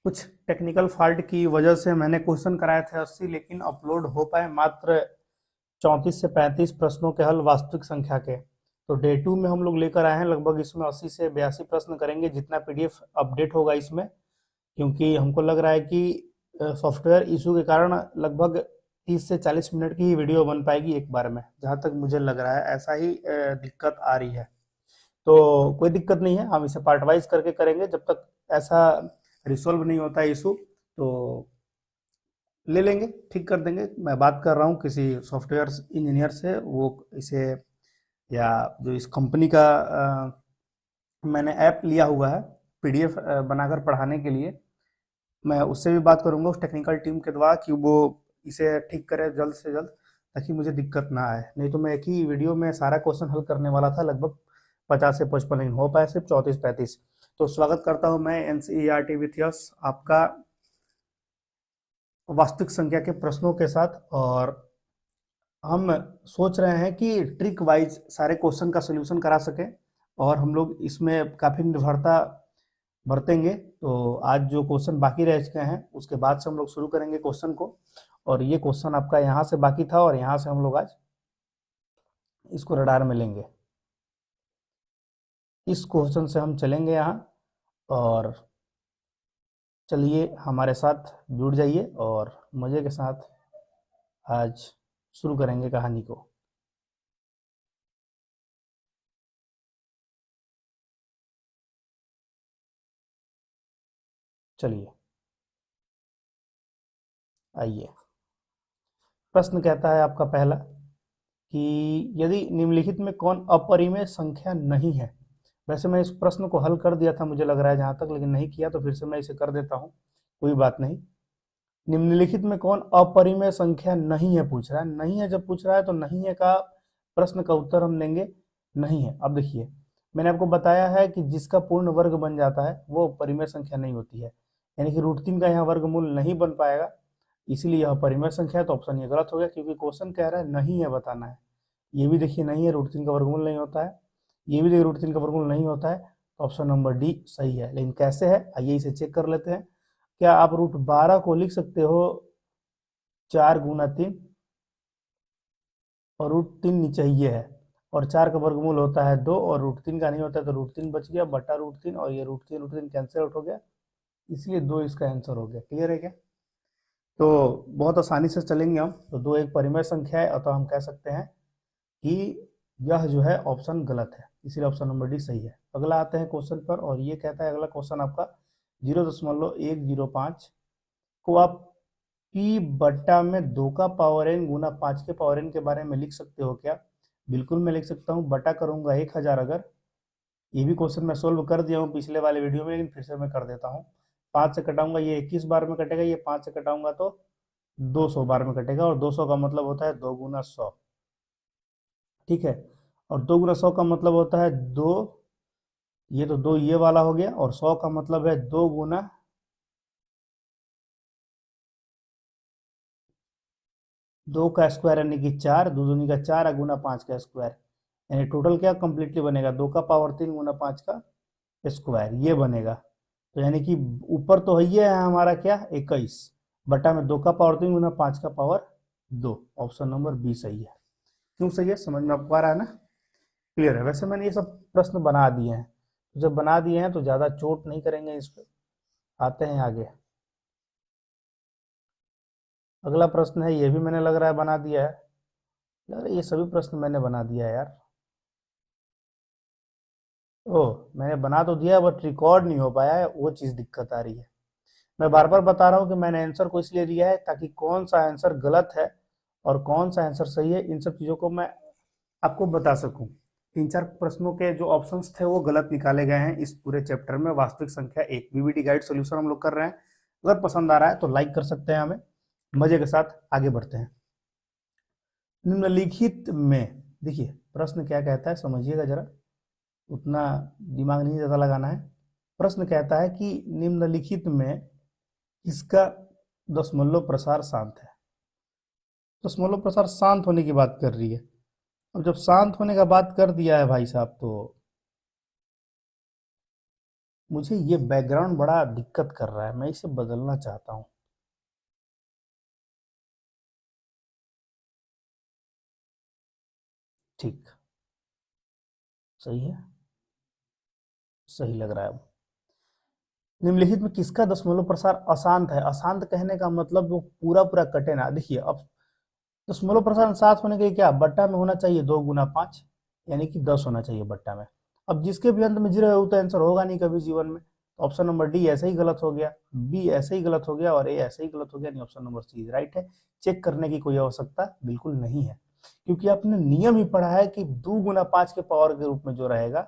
कुछ technical fault की वजह से मैंने क्वेश्चन कराए थे 80, लेकिन अपलोड हो पाए मात्र 34 से 35 प्रश्नों के हल वास्तविक संख्या के। तो डे 2 में हम लोग लेकर आए हैं, लगभग इसमें 80 से 82 प्रश्न करेंगे जितना पीडीएफ अपडेट होगा इसमें, क्योंकि हमको लग रहा है कि सॉफ्टवेयर इशू के कारण लगभग 30 से 40 मिनट की ही वीडियो बन पाएगी एक बार में, जहाँ तक मुझे लग रहा है ऐसा ही दिक्कत आ रही है। तो कोई दिक्कत नहीं है, हम इसे पार्ट वाइज करके करेंगे जब तक ऐसा रिसोल्व नहीं होता है इशू। तो ले लेंगे, ठीक कर देंगे। मैं बात कर रहा हूँ किसी सॉफ्टवेयर इंजीनियर से, वो इसे या जो इस कंपनी का मैंने ऐप लिया हुआ है पीडीएफ बनाकर पढ़ाने के लिए, मैं उससे भी बात करूंगा उस टेक्निकल टीम के द्वारा कि वो इसे ठीक करे जल्द से जल्द, ताकि मुझे दिक्कत ना आए। नहीं तो मैं एक ही वीडियो में सारा क्वेश्चन हल करने वाला था, लगभग 50 से 55, लेकिन हो पाए सिर्फ 34-35। तो स्वागत करता हूं मैं एनसीईआरटी विथ यस आपका वास्तविक संख्या के प्रश्नों के साथ। और हम सोच रहे हैं कि ट्रिक वाइज सारे क्वेश्चन का सोल्यूशन करा सकें, और हम लोग इसमें काफ़ी निर्भरता बरतेंगे। तो आज जो क्वेश्चन बाकी रह चुके हैं उसके बाद से हम लोग शुरू करेंगे क्वेश्चन को। और ये क्वेश्चन आपका यहाँ से बाकी था, और यहाँ से हम लोग आज इसको रडार में लेंगे। इस क्वेश्चन से हम चलेंगे यहाँ, और चलिए हमारे साथ जुड़ जाइए और मज़े के साथ आज शुरू करेंगे कहानी को। चलिए आइए। प्रश्न कहता है आपका पहला कि यदि निम्नलिखित में कौन अपरिमेय संख्या नहीं है। वैसे मैं इस प्रश्न को हल कर दिया था मुझे लग रहा है जहाँ तक, लेकिन नहीं किया, तो फिर से मैं इसे कर देता हूँ, कोई बात नहीं। निम्नलिखित में कौन अपरिमेय संख्या नहीं है पूछ रहा है। नहीं है जब पूछ रहा है तो नहीं है का प्रश्न का उत्तर हम देंगे नहीं है। अब देखिए, मैंने आपको बताया है कि जिसका पूर्ण वर्ग बन जाता है वो परिमेय संख्या नहीं होती है, यानी कि √3 का यहाँ वर्गमूल नहीं बन पाएगा, इसीलिए यह परिमेय संख्या है। तो ऑप्शन ये गलत हो गया, क्योंकि क्वेश्चन कह रहा है नहीं है बताना है। ये भी देखिए नहीं है, √3 का वर्गमूल नहीं होता है। ये भी देखिए √3 का वर्गमूल नहीं होता है, तो ऑप्शन नंबर डी सही है। लेकिन कैसे है, आइए इसे चेक कर लेते हैं। क्या आप √12 को लिख सकते हो 4 × 3, और √3 नीचे ये है, और 4 का वर्गमूल होता है 2, और √3 का नहीं होता है, तो √3 बच गया बटा √3, और ये √3 कैंसिल आउट हो गया, इसलिए 2 इसका आंसर हो गया। क्लियर है क्या? तो बहुत आसानी से चलेंगे हम। तो 2 एक परिमेय संख्या है, और तो हम कह सकते हैं कि यह जो है ऑप्शन गलत है, इसलिए ऑप्शन नंबर डी सही है। अगला आते हैं क्वेश्चन पर, और ये कहता है अगला क्वेश्चन आपका 0.105 को आप p बट्टा में 2 का पावर n गुना 5 के पावर n के बारे में लिख सकते हो क्या? बिल्कुल मैं लिख सकता हूँ। बटा करूंगा 1000, अगर ये भी क्वेश्चन मैं सोल्व कर दिया हूँ पिछले वाले वीडियो में, लेकिन फिर से मैं कर देता हूँ। 5 से कटाऊंगा ये 21 बार में कटेगा, ये 5 से कटाऊंगा तो 200 बार में कटेगा, और 200 का मतलब होता है 2 × 100। ठीक है, और 2 × 100 का मतलब होता है 2, ये तो 2 ये वाला हो गया, और 100 का मतलब है 2 गुना 2 का स्क्वायर, यानी कि 4, 2 दूनी का 4, गुना 5 का स्क्वायर, यानी टोटल क्या कंप्लीटली बनेगा 2 का पावर 3 गुना 5 का स्क्वायर, ये बनेगा। तो यानी कि ऊपर तो ये है हमारा क्या 21 बटा में 2 का पावर 3 गुना 5 का पावर 2। ऑप्शन नंबर बी सही है। क्यों सही है, समझ में आपको आ रहा है ना? क्लियर है। वैसे मैंने ये सब प्रश्न बना दिए हैं, तो जब बना दिए हैं तो ज़्यादा चोट नहीं करेंगे इस पर। आते हैं आगे। अगला प्रश्न है, ये भी मैंने लग रहा है बना दिया है। लग रहा है ये सभी प्रश्न मैंने बना दिया है यार। ओह, मैंने बना तो दिया बट रिकॉर्ड नहीं हो पाया है, वो चीज़ दिक्कत आ रही है। मैं बार बार बता रहा हूँ कि मैंने आंसर को इसलिए दिया है ताकि कौन सा आंसर गलत है और कौन सा आंसर सही है, इन सब चीज़ों को मैं आपको बता सकूं। 3-4 प्रश्नों के जो ऑप्शंस थे वो गलत निकाले गए हैं इस पूरे चैप्टर में। वास्तविक संख्या एक बीबीडी गाइड सॉल्यूशन हम लोग कर रहे हैं। अगर पसंद आ रहा है तो लाइक कर सकते हैं, हमें मजे के साथ आगे बढ़ते हैं। निम्नलिखित में, देखिए प्रश्न क्या कहता है समझिएगा जरा, उतना दिमाग नहीं ज़्यादा लगाना है। प्रश्न कहता है कि निम्नलिखित में किसका दशमलव प्रसार शांत है। दशमलव प्रसार शांत होने की बात कर रही है। अब जब शांत होने का बात कर दिया है भाई साहब, तो मुझे ये बैकग्राउंड बड़ा दिक्कत कर रहा है, मैं इसे बदलना चाहता हूँ। ठीक, सही है, सही लग रहा है अब। निम्नलिखित में किसका दशमलव प्रसार अशांत है? अशांत कहने का मतलब वो पूरा पूरा कटे ना। देखिए अब दशमलव प्रसार सात होने के लिए क्या बट्टा में होना चाहिए 2 गुना 5, यानी कि 10 होना चाहिए बट्टा में। अब जिसके भी अंत में 0 है वो तो आंसर होगा नहीं कभी जीवन में। तो ऑप्शन नंबर डी ऐसे ही गलत हो गया, बी ऐसे ही गलत हो गया और ए ऐसे ही गलत हो गया, नहीं ऑप्शन नंबर सी राइट है। चेक करने की कोई आवश्यकता बिल्कुल नहीं है, क्योंकि आपने नियम ही पढ़ा है कि 2 गुना 5 के पावर के रूप में जो रहेगा,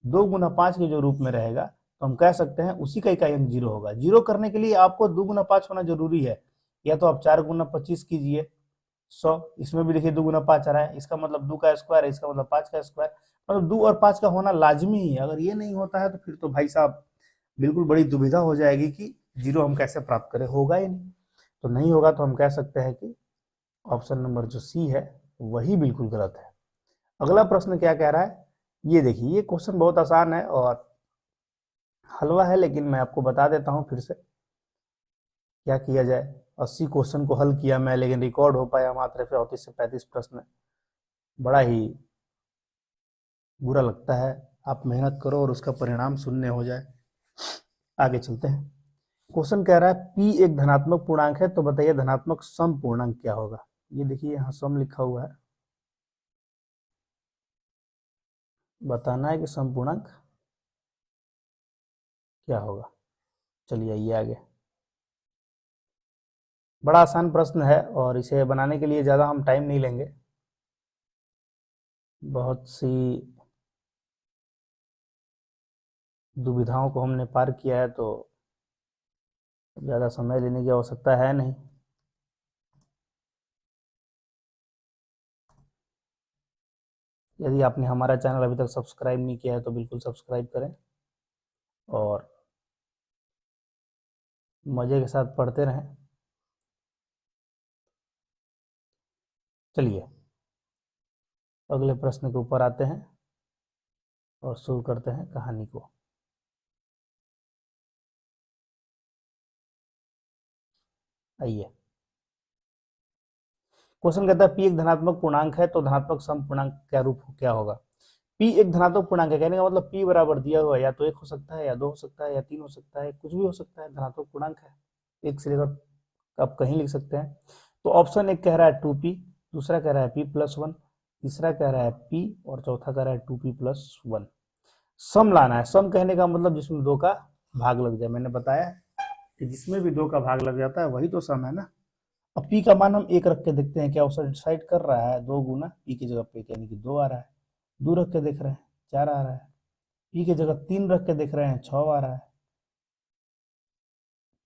2 गुना 5 के जो रूप में रहेगा, तो हम कह सकते हैं उसी का इकाई अंक 0 होगा। 0 करने के लिए आपको 2 गुना 5 होना जरूरी है, या तो आप 4 गुना 25 कीजिए 100, इसमें भी देखिए 2 गुना 5 आ रहा है, इसका मतलब 2 का स्क्वायर है, इसका मतलब 5 का स्क्वायर, मतलब 2 और 5 का होना लाजमी ही है। अगर ये नहीं होता है तो फिर तो भाई साहब बिल्कुल बड़ी दुविधा हो जाएगी कि 0 हम कैसे प्राप्त करें, होगा ही नहीं। तो नहीं होगा तो हम कह सकते हैं कि ऑप्शन नंबर जो सी है वही बिल्कुल गलत है। अगला प्रश्न क्या कह रहा है, ये देखिए, ये क्वेश्चन बहुत आसान है और हलवा है, लेकिन मैं आपको बता देता हूं फिर से क्या किया जाए। 80 क्वेश्चन को हल किया मैं, लेकिन रिकॉर्ड हो पाया मात्र 34 से 35 प्रश्न। बड़ा ही बुरा लगता है। आप मेहनत करो और उसका परिणाम शून्य हो जाए। आगे चलते हैं। क्वेश्चन कह रहा है पी एक धनात्मक पूर्णांक है, तो बताइए धनात्मक सम पूर्णांक क्या होगा। ये देखिए यहाँ सम लिखा हुआ है, बताना है कि सम पूर्णांक क्या होगा। चलिए आइए आगे। बड़ा आसान प्रश्न है और इसे बनाने के लिए ज़्यादा हम टाइम नहीं लेंगे। बहुत सी दुविधाओं को हमने पार किया है, तो ज़्यादा समय लेने की आवश्यकता है नहीं। यदि आपने हमारा चैनल अभी तक सब्सक्राइब नहीं किया है तो बिल्कुल सब्सक्राइब करें और मज़े के साथ पढ़ते रहें। चलिए अगले प्रश्न के ऊपर आते हैं और शुरू करते हैं कहानी को। आइए, क्वेश्चन कहता है पी एक धनात्मक पूर्णांक है, तो धनात्मक सम पूर्णांक क्या रूप क्या होगा। पी एक धनात्मक पूर्णांक है, कहने का मतलब पी बराबर दिया हुआ है, या तो 1 हो सकता है, या 2 हो सकता है, या 3 हो सकता है, कुछ भी हो सकता है, धनात्मक पूर्णांक है, 1 से लेकर आप कहीं लिख सकते हैं। तो ऑप्शन एक कह रहा है 2p, दूसरा कह रहा है p+1, तीसरा कह रहा है p और चौथा कह रहा है 2p+1। सम लाना है। सम कहने का मतलब जिसमें 2 का भाग लग जाए। मैंने बताया कि जिसमें भी 2 का भाग लग जाता है वही तो सम है ना। अब पी का मान हम 1 रख के देखते हैं क्या वो डिसाइड कर रहा है। 2 गुना पी की जगह पे यानी कि 2 आ रहा है, 2 रख के देख रहे हैं 4 आ रहा है, पी की जगह 3 रख के देख रहे हैं 6 आ रहा है,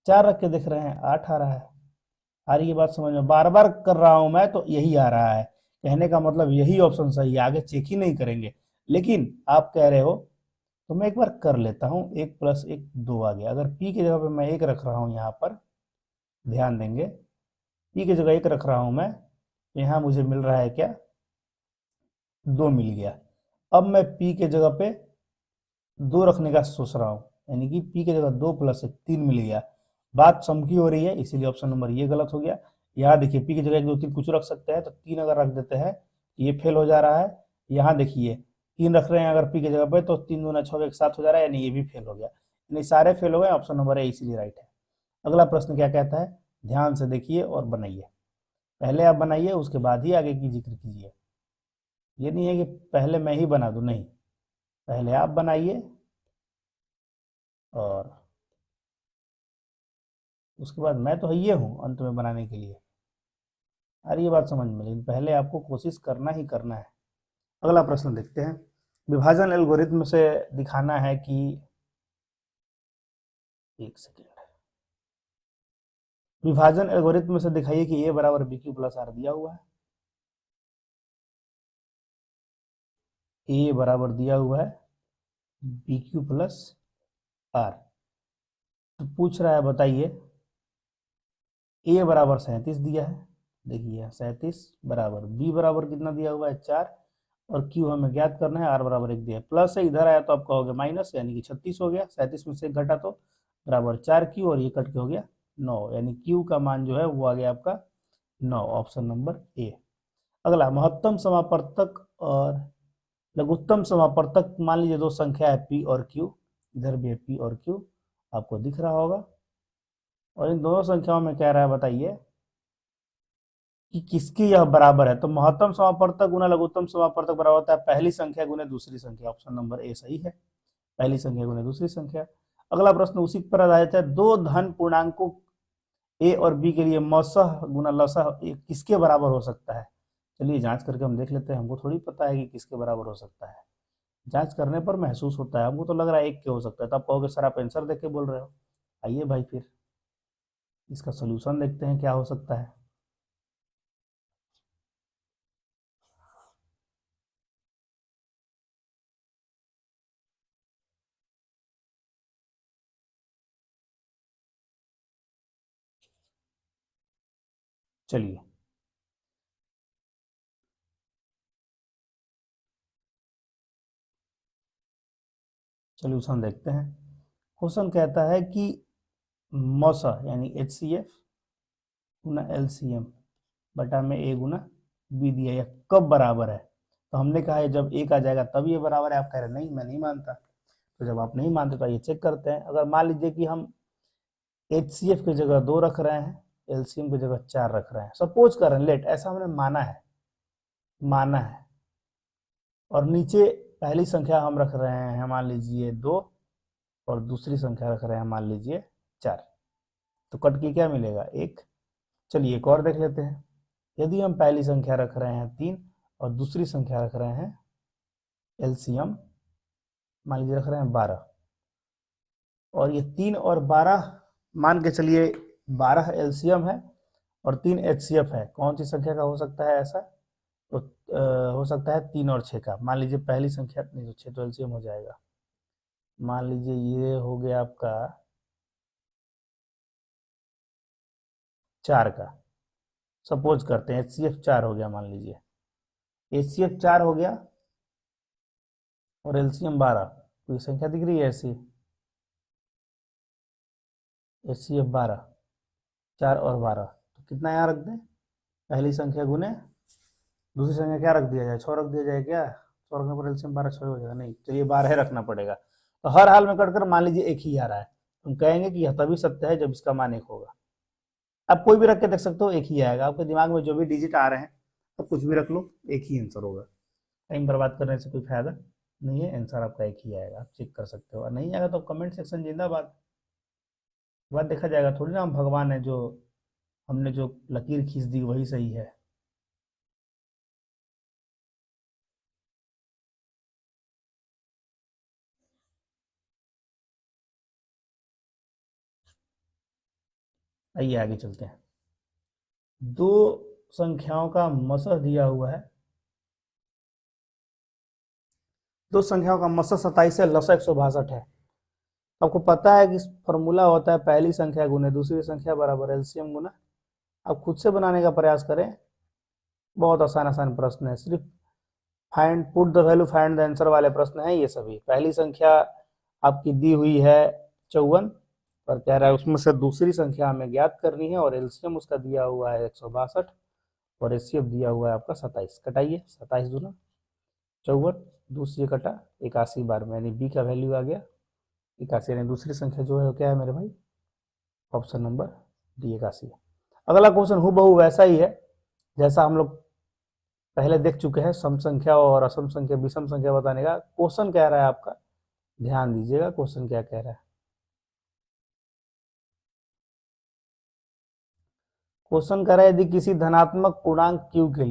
4 रख के देख रहे हैं 8 आ रहा है। आ रही है बात समझ में? बार बार कर रहा हूं मैं तो यही आ रहा है, कहने का मतलब यही ऑप्शन सही है, आगे चेक ही नहीं करेंगे। लेकिन आप कह रहे हो तो मैं एक बार कर लेता हूँ। 1+1 2 आ गया। अगर पी की जगह पे मैं 1 रख रहा हूँ, यहाँ पर ध्यान देंगे, पी की जगह 1 रख रहा हूँ मैं, तो यहाँ मुझे मिल रहा है क्या, 2 मिल गया। अब मैं पी के जगह पे 2 रखने का सोच रहा हूँ, यानी कि पी की जगह 2+1 3 मिल गया। बात सम की हो रही है, इसीलिए ऑप्शन नंबर ये गलत हो गया। यहाँ देखिए पी की जगह 1 2 3 कुछ रख सकते हैं, तो 3 अगर रख देते हैं ये फेल हो जा रहा है। यहाँ देखिए 3 रख रहे हैं अगर पी की जगह पे, तो 3 दूना 6 एक साथ हो जा रहा है, यानी ये भी फेल हो गया, यानी सारे फेल हो गए। ऑप्शन नंबर ए इसीलिए राइट है। अगला प्रश्न क्या कहता है, ध्यान से देखिए और बनाइए। पहले आप बनाइए उसके बाद ही आगे की जिक्र कीजिए। ये नहीं है कि पहले मैं ही बना दूं, नहीं, पहले आप बनाइए और उसके बाद मैं तो ये हूं अंत में बनाने के लिए। अरे ये बात समझ में, लेकिन पहले आपको कोशिश करना ही करना है। अगला प्रश्न देखते हैं। विभाजन एल्गोरिथम से दिखाना है कि, एक सेकेंड, विभाजन एल्गोरिथम से दिखाइए कि ए बराबर बी क्यू प्लस आर दिया हुआ है, ए बराबर दिया हुआ है बी क्यू प्लस आर। तो पूछ रहा है बताइए ए बराबर 37 दिया है, देखिए 37 बराबर बी बराबर कितना दिया हुआ है 4, और क्यू हमें ज्ञात करना है, आर बराबर 1 दिया है। प्लस है, इधर आया तो आप कहोगे माइनस, यानी कि 36 हो गया, 37 में से 1 घटा तो बराबर 4 क्यू, और ये कट के हो गया 9, यानी क्यू का मान जो है वो आ गया आपका 9, ऑप्शन नंबर ए। अगला, महत्तम समापर्तक और लघुत्तम समापर्तक, मान लीजिए दो संख्या है पी और क्यू, इधर भी है पी और क्यू, आपको दिख रहा होगा, और इन दोनों संख्याओं में कह रहा है बताइए कि किसकी यह बराबर है। तो महत्तम समापर्तक गुना लघुत्तम समापर्तक बराबर होता है पहली संख्या गुने दूसरी संख्या, ऑप्शन नंबर ए सही है, पहली संख्या गुने दूसरी संख्या। अगला प्रश्न उसी पर आधारित है, दो धन पूर्णांकों ए और बी के लिए मौसह गुना लसह किसके बराबर हो सकता है। चलिए जांच करके हम देख लेते हैं, हमको थोड़ी पता है कि किसके बराबर हो सकता है, जांच करने पर महसूस होता है, हमको तो लग रहा है एक के हो सकता है। तो आप कहोगे सर आप आंसर देख के बोल रहे हो, आइए भाई फिर इसका सोल्यूशन देखते हैं क्या हो सकता है। चलिए सोल्यूशन देखते हैं। क्वेश्चन कहता है कि मौसा यानी HCF गुना LCM बटा में ए गुना बी दिया, यह कब बराबर है। तो हमने कहा है जब एक आ जाएगा तब ये बराबर है, आप कह रहे नहीं मैं नहीं मानता। तो जब आप नहीं मानते तो ये चेक करते हैं। अगर मान लीजिए कि हम HCF की जगह 2 रख रहे हैं, LCM की जगह 4 रख रहे हैं, सपोज कर रहे हैं, लेट ऐसा हमने माना है, और नीचे पहली संख्या हम रख रहे हैं मान लीजिए 2, और दूसरी संख्या रख रहे हैं मान लीजिए 4, तो कट के क्या मिलेगा 1। चलिए एक और देख लेते हैं, यदि हम पहली संख्या रख रहे हैं 3 और दूसरी संख्या रख रहे हैं LCM मान लीजिए रख रहे हैं 12, और ये 3 और 12 मान के चलिए 12 LCM है और 3 HCF है, कौन सी संख्या का हो सकता है ऐसा। तो हो सकता है 3 और 6 का। मान लीजिए पहली संख्या, नहीं तो 6 तो LCM हो जाएगा, मान लीजिए ये हो गया आपका 4 का, सपोज करते हैं HCF 4 हो गया, मान लीजिए HCF 4 हो गया और LCM 12, कोई संख्या दिख रही है ऐसी, HCF 12, 4 और 12, तो कितना यहाँ रख दें, पहली संख्या गुने दूसरी संख्या क्या रख दिया जाए, 6 रख दिया जाए क्या, 6 रखने पर LCM 12 6 हो जाएगा, नहीं तो ये 12 रखना पड़ेगा। तो हर हाल में कटकर मान लीजिए एक ही आ रहा है, हम कहेंगे कि यह तभी सत्य है जब इसका मान 1 होगा। आप कोई भी रख के देख सकते हो, एक ही आएगा, आपके दिमाग में जो भी डिजिट आ रहे हैं तो कुछ भी रख लो, एक ही आंसर होगा। टाइम बर्बाद करने से कोई फायदा नहीं है, आंसर आपका एक ही आएगा, आप चेक कर सकते हो, और नहीं आएगा तो कमेंट सेक्शन जिंदाबाद, बात देखा जाएगा, थोड़ी ना हम भगवान है जो हमने जो लकीर खींच दी वही सही है। आइए आगे चलते हैं। दो संख्याओं का मसह दिया हुआ है, दो संख्याओं का मसह 27 है, लसा 162 है। आपको पता है कि फॉर्मूला होता है पहली संख्या गुने दूसरी संख्या बराबर LCM गुना, आप खुद से बनाने का प्रयास करें, बहुत आसान आसान प्रश्न है, सिर्फ find put the value find the answer वाले प्रश्न है ये सभी। पहली संख्या आपकी दी हुई है 54, पर कह रहा है उसमें से दूसरी संख्या हमें ज्ञात करनी है, और LCM उसका दिया हुआ है 162, और HCF दिया हुआ है आपका 27। कटाइए, 27 दूना 54, दूसरी कटा 81 बार में, यानी बी का वैल्यू आ गया 81, यानी दूसरी संख्या जो है क्या है मेरे भाई, ऑप्शन नंबर डी 81। अगला क्वेश्चन हूबहू वैसा ही है जैसा हम लोग पहले देख चुके हैं, सम संख्या और असम संख्या विषम संख्या बताने का। क्वेश्चन कह रहा है आपका, ध्यान दीजिएगा क्वेश्चन क्या कह रहा है। क्वेश्चन कह रहा है यदि किसी धनात्मक पूर्णांक q के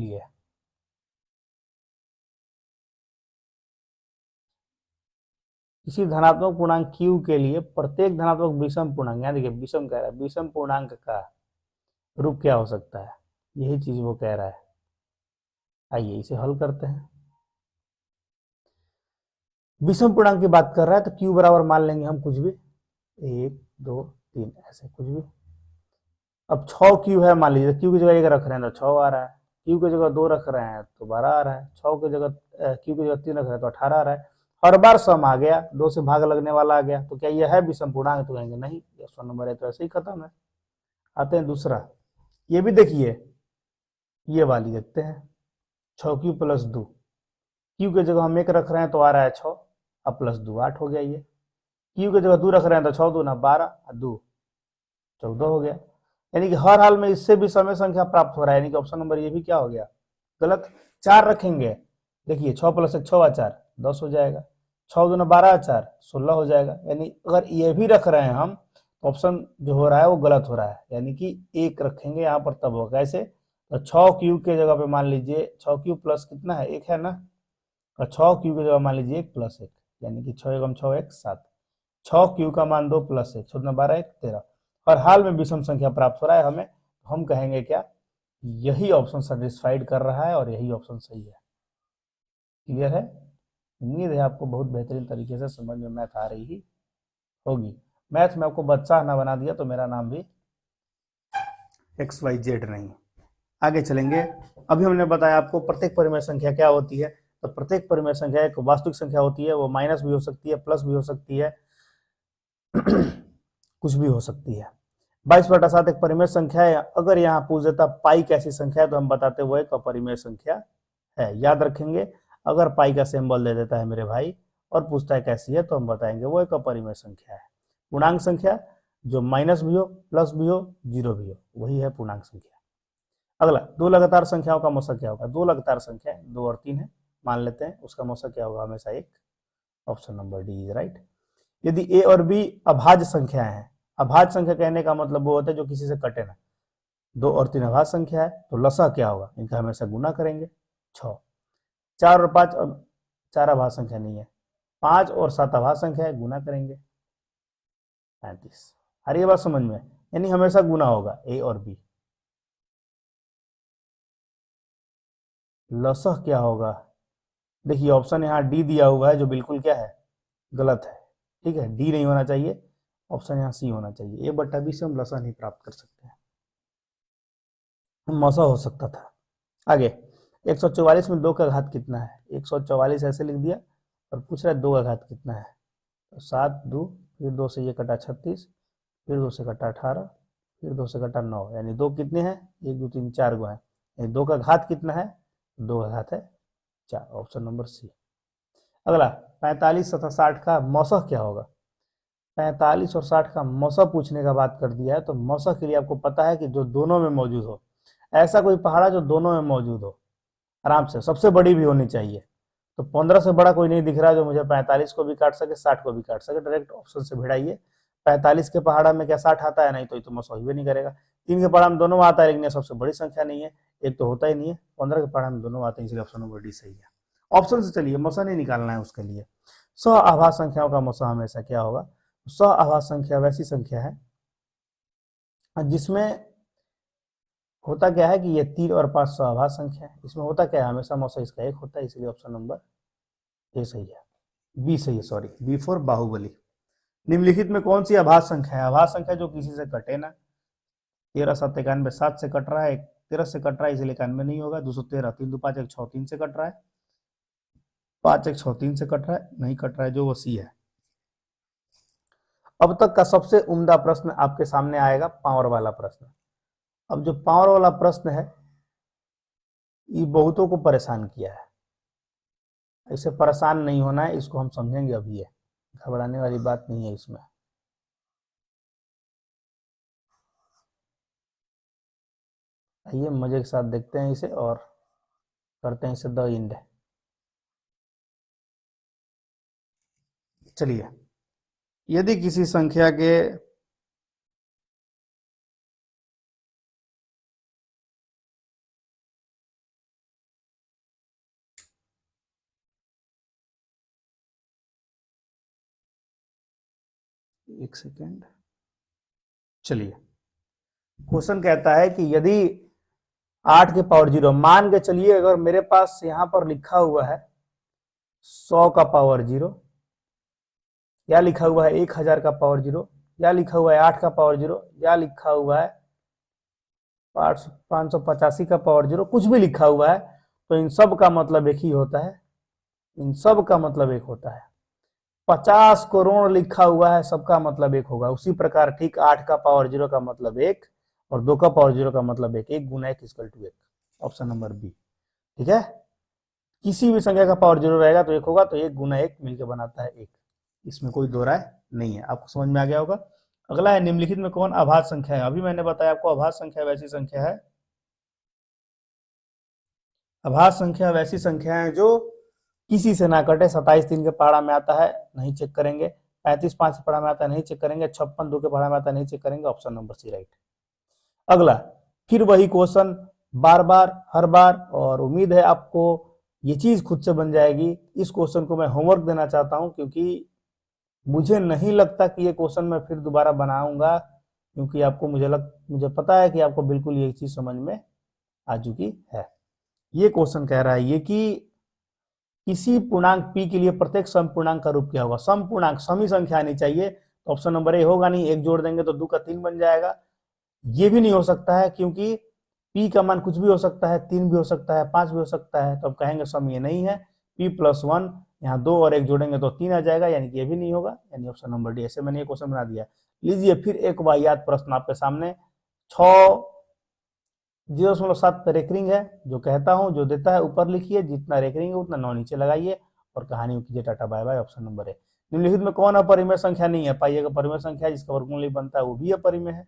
लिए प्रत्येक धनात्मक विषम पूर्णांक, यहाँ देखिए विषम कह रहा है, विषम पूर्णांक का रूप क्या हो सकता है, यही चीज वो कह रहा है। आइए इसे हल करते हैं। विषम पूर्णांक की बात कर रहा है तो q बराबर मान लेंगे हम कुछ भी, 1 2 3 ऐसे कुछ भी। अब 6 क्यू है मान लीजिए, क्यू की जगह 1 रख रहे हैं तो 6 आ रहा है, क्यू की जगह 2 रख रहे हैं तो 12 आ रहा है, 6 की जगह क्यू की जगह 3 रख रहे हैं तो 18 आ रहा है। हर बार सम आ गया, 2 से भाग लगने वाला आ गया, तो क्या यह है विषम पूर्णांक? तो कहेंगे नहीं, ऑप्शन नंबर है तो ऐसे ही खत्म है। आते हैं दूसरा, ये भी देखिए, ये वाली देखते हैं, 6 क्यू प्लस 2, क्यू की जगह हम 1 रख रहे हैं तो आ रहा है 6, अब प्लस 2 8 हो गया। ये क्यू की जगह 2 रख रहे हैं तो 6 2 ना 12, 2 14 हो गया। यानी कि हर हाल में इससे भी समय संख्या प्राप्त हो रहा है, यानी कि ऑप्शन नंबर ये भी क्या हो गया? गलत। 4 रखेंगे, देखिए 6 प्लस 1 6 4 10 हो जाएगा, 6 2 12 4 16 हो जाएगा। यानी अगर ये भी रख रहे हैं हम तो ऑप्शन जो हो रहा है वो गलत हो रहा है, यानी कि 1 रखेंगे यहाँ पर तब होगा। कैसे? तो 6 क्यू के जगह पे मान लीजिए 6 क्यू प्लस कितना है? 1 है ना, और 6 क्यू की जगह मान लीजिए 1 प्लस 1, यानी कि 6 एकम 6 1 7, 6 क्यू का मान 2 प्लस 1 6 12 1 13। और हाल में विषम संख्या प्राप्त हो रहा है हमें, हम कहेंगे क्या? यही ऑप्शन सेटिस्फाइड कर रहा है और यही ऑप्शन सही है। क्लियर है? उम्मीद है आपको बहुत बेहतरीन तरीके से समझ में मैथ आ रही ही होगी। मैथ में आपको बच्चा ना बना दिया तो मेरा नाम भी XYZ नहीं। आगे चलेंगे। अभी हमने बताया आपको प्रत्येक परिमेय संख्या क्या होती है, तो प्रत्येक परिमेय संख्या एक वास्तविक संख्या होती है, वो माइनस भी हो सकती है, प्लस भी हो सकती है, कुछ भी हो सकती है। 22/7 एक परिमेय संख्या है। अगर यहाँ पूछ देता पाई कैसी संख्या है तो हम बताते वो एक अपरिमेय संख्या है। याद रखेंगे, अगर पाई का सिंबल दे देता है मेरे भाई और पूछता है कैसी है तो हम बताएंगे वो एक अपरिमेय संख्या है। पूर्णांक संख्या जो माइनस भी हो, प्लस भी हो, जीरो भी हो, वही है पूर्णांक संख्या। अगला, 2 लगातार संख्याओं का मौसा क्या होगा? 2 लगातार संख्या 2 और 3 है, मान लेते हैं, उसका मौसा क्या होगा? हमेशा 1। Option number D is right. यदि ए और बी अभाज्य संख्याएं हैं, अभाज्य संख्या कहने का मतलब वो होता है जो किसी से कटे ना, 2 और 3 अभाज्य संख्या है, तो लसा क्या होगा? इनका हमेशा गुना करेंगे, 6। 4 और 5 4 अभाज्य संख्या नहीं है, 5 और 7 अभाज्य संख्या है, गुना करेंगे 35। हर ये बात समझ में? यानी हमेशा गुना होगा ए और बी। लसह क्या होगा? देखिए ऑप्शन यहाँ डी दिया हुआ है जो बिल्कुल क्या है? गलत है। ठीक है, डी नहीं होना चाहिए, ऑप्शन यहाँ सी होना चाहिए। A/B से हम लसा नहीं प्राप्त कर सकते हैं, मसा हो सकता था। आगे, 144 में 2 का घात कितना है? 144 ऐसे लिख दिया और पूछ रहा है 2 का घात कितना है, तो 7 2, फिर 2 से ये कटा 36, फिर 2 से कटा 18, फिर 2 से कटा 9, यानी 2 कितने हैं? 1 2 3 4 गो है, यानी 2 का घात कितना है? 2 का घात है 4, ऑप्शन नंबर सी। अगला, 45 तथा 60 का मौसह क्या होगा? 45 और 60 का मौसह पूछने का बात कर दिया है, तो मौसह के लिए आपको पता है कि जो दोनों में मौजूद हो, ऐसा कोई पहाड़ा जो दोनों में मौजूद हो, आराम से, सबसे बड़ी भी होनी चाहिए। तो 15 से बड़ा कोई नहीं दिख रहा है जो मुझे 45 को भी काट सके, 60 को भी काट सके। डायरेक्ट ऑप्शन से भिड़ाइए। 45 के पहाड़ा में क्या 60 आता है? नहीं, तो ये तो मौसह ही नहीं करेगा। 3 के पहाड़ा में दोनों आता है, लेकिन ये सबसे बड़ी संख्या नहीं है, एक तो होता ही नहीं है। 15 के पहाड़ा में दोनों आते हैं, इसलिए ऑप्शन नंबर डी सही है। ऑप्शन से चलिए, मौसह नहीं निकालना है उसके लिए। सह आभाज्य संख्याओं का मौसह हमेशा क्या होगा? सह आभाज्य संख्या वैसी संख्या है जिसमें होता क्या है कि ये 3 और 5 सह आभाज्य संख्या है। इसमें होता क्या है? हमेशा मौसह इसका 1 होता है, इसलिए ऑप्शन नंबर ए सही है, बी सही है, सॉरी, बी फॉर बाहुबली। निम्नलिखित में कौन सी आभाज्य संख्या है? आभाज्य संख्या जो किसी से कटे ना। 13 7 91, 7 से कट रहा है, 13 से कट रहा है, इसलिए 91 नहीं होगा। 213, 3 2 5 1 6 3 से कट रहा है, 5 1 6 3 से कट रहा है, नहीं कट रहा है, जो वो सी है। अब तक का सबसे उम्दा प्रश्न आपके सामने आएगा, पावर वाला प्रश्न। अब जो पावर वाला प्रश्न है ये बहुतों को परेशान किया है। ऐसे परेशान नहीं होना है, इसको हम समझेंगे अभी, है घबराने वाली बात नहीं है इसमें। आइए मजे के साथ देखते हैं इसे और करते हैं इसे द एंड। चलिए, यदि किसी संख्या के एक सेकेंड, चलिए, क्वेश्चन कहता है कि यदि 8 के पावर 0, मान के चलिए अगर मेरे पास यहां पर लिखा हुआ है 100 का पावर 0, या लिखा हुआ है 1000 का पावर 0, या लिखा हुआ है 8 का पावर 0, या लिखा हुआ है 585 का पावर 0, कुछ भी लिखा हुआ है, तो इन सब का मतलब एक ही होता है, इन सब का मतलब एक होता है। 50 करोड़ लिखा हुआ है, सबका मतलब एक होगा। उसी प्रकार ठीक 8 का पावर 0 का मतलब एक और 2 का पावर 0 का मतलब एक। 1 गुना 1 equal to 1, option number B. ठीक है, किसी भी संख्या का पावर 0 रहेगा तो एक होगा, तो 1 गुना 1 मिलकर बनाता है 1। इसमें कोई दो राय नहीं है। आपको समझ में आ गया होगा। अगला है निम्नलिखित में कौन अभाज्य संख्या है। अभी मैंने बताया आपको अभाज्य संख्या वैसी संख्या है, अभाज्य संख्या वैसी संख्या है जो किसी से ना कटे। 27 3 के पहाड़ा में आता है, नहीं चेक करेंगे। 35 5 के पहाड़ा में आता है, नहीं चेक करेंगे। 56 2 के पहाड़ा में आता है, नहीं चेक करेंगे। Option number C right. अगला फिर वही क्वेश्चन बार बार हर बार, और उम्मीद है आपको ये चीज खुद से बन जाएगी। इस क्वेश्चन को मैं होमवर्क देना चाहता हूं, क्योंकि मुझे नहीं लगता कि ये क्वेश्चन मैं फिर दोबारा बनाऊंगा, क्योंकि आपको मुझे पता है कि आपको बिल्कुल ये चीज समझ में आ चुकी है। ये क्वेश्चन कह रहा है ये कि किसी पूर्णांक p के लिए प्रत्येक सम पूर्णांक का रूप क्या होगा। सम पूर्णांक समी संख्या आनी चाहिए, तो ऑप्शन नंबर ए होगा नहीं। एक जोड़ देंगे तो 2 का 3 बन जाएगा। ये भी नहीं हो सकता है, क्योंकि p का मान कुछ भी हो सकता है, 3 भी हो सकता है, 5 भी हो सकता है, तो अब कहेंगे सम ये नहीं है। p+1 यहाँ 2 और 1 जोड़ेंगे तो 3 आ जाएगा, यानी कि ये भी नहीं होगा, यानी ऑप्शन नंबर डी। ऐसे मैंने ये क्वेश्चन बना दिया। लीजिए फिर एक वाहियात प्रश्न आपके सामने। 6.07 पर रेकरिंग है, जो कहता हूं जो देता है ऊपर लिखिए, जितना रेकरिंग है उतना 9 नीचे लगाइए और कहानी में कीजिए tata bye bye. Option number है। निम्नलिखित में कौन अपरिमेय संख्या नहीं है। पाइएगा परिमेय संख्या जिसका वर्गमूल नहीं बनता है वो भी अपरिमेय है,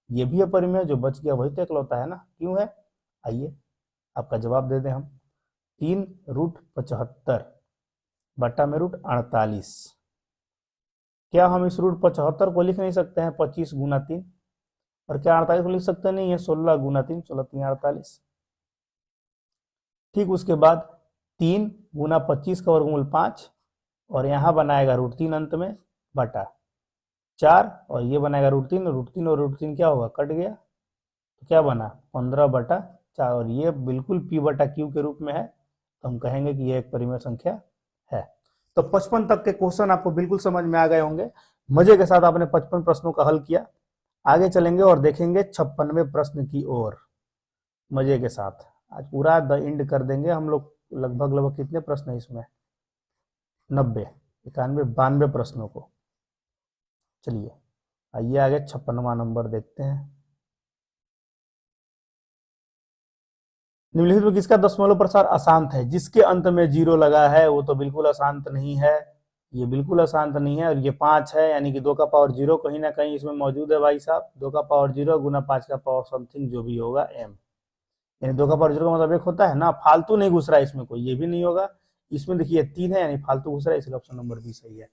ये भी अपरिमेय है। जो बच गया वही तो इकलौता है ना, क्यों है? आइए आपका जवाब दे दें हम। 3√75 बट्टा में √48। क्या हम इस √75 को लिख नहीं सकते हैं 25 गुना 3? और क्या 48 को लिख सकते नहीं है 16 गुना 3, 16 3 48। ठीक उसके बाद 3 गुना 25 का वर्गमूल 5, और यहाँ बनाएगा √3 अंत में बटा 4, और ये बनाएगा √3, √3 और √3 क्या होगा, कट गया, तो क्या बना 15/4, और ये बिल्कुल p/q के रूप में है, तो हम कहेंगे कि यह एक परिमेय संख्या है। तो 55 तक के क्वेश्चन आपको बिल्कुल समझ में आ गए होंगे। मजे के साथ आपने 55 प्रश्नों का हल किया। आगे चलेंगे और देखेंगे 56वें प्रश्न की ओर मजे के साथ। आज पूरा द एंड कर देंगे हम लोग। लगभग कितने प्रश्न है इसमें, 90 91 92 प्रश्नों को। चलिए आइए आगे 56वां नंबर देखते हैं। निम्नलिखित में किसका दशमलव प्रसार अशांत है। जिसके अंत में 0 लगा है वो तो बिल्कुल अशांत नहीं है, ये बिल्कुल अशांत नहीं है। और ये 5 है, यानी कि 2 का पावर 0 कहीं ना कहीं इसमें मौजूद है भाई साहब। 2 का पावर 0 गुना 5 का पावर समथिंग जो भी होगा m, यानी 2 का पावर 0 का मतलब 1 होता है ना। फालतू नहीं घुस रहा है इसमें कोई, ये भी नहीं होगा। इसमें देखिए 3 है, यानी फालतू घुस रहा है, इसलिए ऑप्शन नंबर बी सही है।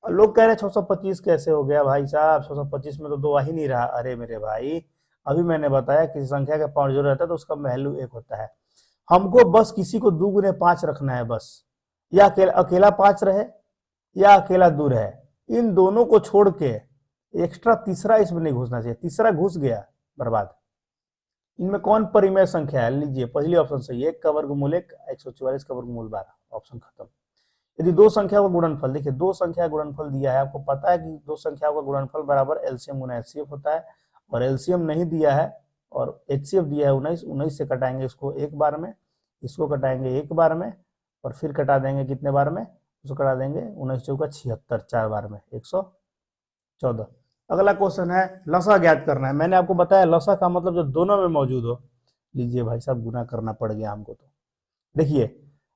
और लोग कह रहे हैं 625 कैसे हो गया भाई साहब, 625 में तो 2 आ ही नहीं रहा। अरे मेरे भाई, अभी मैंने बताया किसी संख्या का पावर 0 रहता है तो उसका वैल्यू 1 होता है। हमको बस किसी को 2 गुने 5 रखना है बस, या अकेला 5 रहे या अकेला 2 रहे, इन दोनों को छोड़ के एक्स्ट्रा तीसरा इसमें नहीं घुसना चाहिए। तीसरा घुस गया बर्बाद। इनमें कौन परिमेय संख्या है, लीजिए पहली ऑप्शन सही है। 1 का वर्गमूल 1, 144 का वर्गमूल 12, ऑप्शन खत्म। यदि दो संख्या का गुणनफल, देखिए दो संख्या का गुणनफल दिया है, आपको पता है कि दो संख्याओं का गुणनफल बराबर एलसीएम गुना एचसीएफ होता है, और एलसीएम नहीं दिया है और एचसीएफ दिया है 19, 19 से कटाएंगे इसको एक बार में, इसको कटाएंगे एक बार में, और फिर कटा देंगे कितने बार में, उसको कटा देंगे 19 चौका 76, 4 बार में 114। अगला क्वेश्चन है लसा ज्ञात करना है। मैंने आपको बताया लसा का मतलब जो दोनों में मौजूद हो। लीजिए भाई साहब गुना करना पड़ गया हमको। तो देखिए